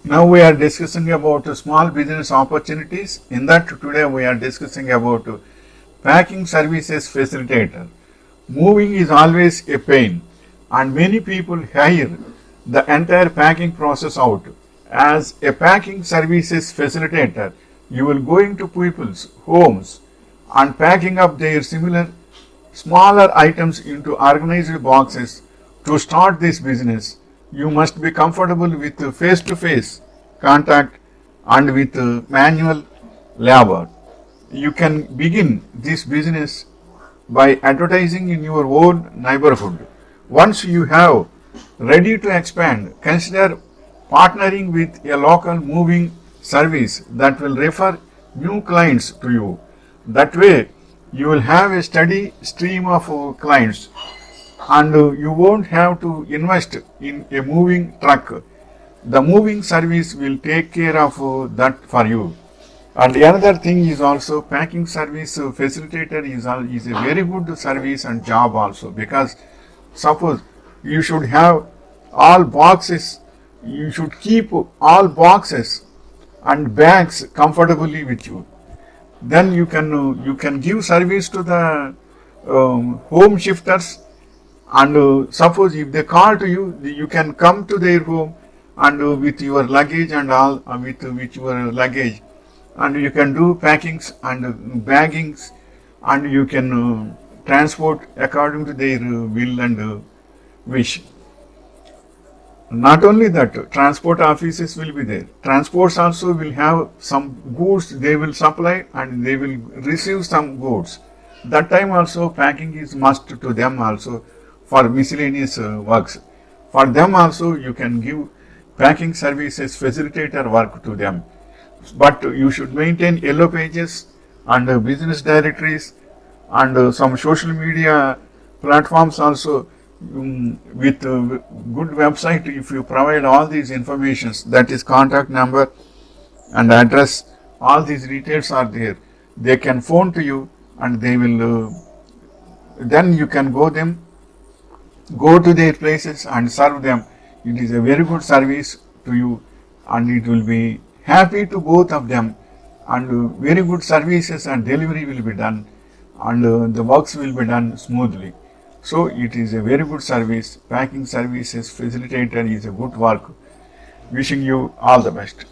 Now we are discussing about small business opportunities. In that today we are discussing about packing services facilitator. Moving is always a pain and many people hire the entire packing process out. As a packing services facilitator, you will go into people's homes and packing up their smaller items into organized boxes. To start this business, you must be comfortable with face-to-face contact and with manual labor. You can begin this business by advertising in your own neighborhood. Once you have ready to expand, consider partnering with a local moving service that will refer new clients to you. That way, you will have a steady stream of clients and you won't have to invest in a moving truck. The moving service will take care of that for you. And another thing is also packing service facilitator is a very good service and job also, because suppose you should have all boxes, you should keep all boxes and bags comfortably with you. Then you can give service to the home shifters, and suppose if they call to you, you can come to their home and with your luggage and all with your luggage, and you can do packings and baggings, and you can transport according to their will and wish. Not only that, transport offices will be there. Transports also will have some goods they will supply and they will receive some goods. That time also packing is must to them also for miscellaneous works. For them also you can give packing services facilitator work to them. But you should maintain yellow pages and business directories and some social media platforms also. With good website, if you provide all these informations, that is contact number and address, all these details are there. They can phone to you and they will then you can go to their places and serve them. It is a very good service to you and it will be happy to both of them, and very good services and delivery will be done, and the works will be done smoothly. So it is a very good service. Packing services facilitator is a good work. Wishing you all the best.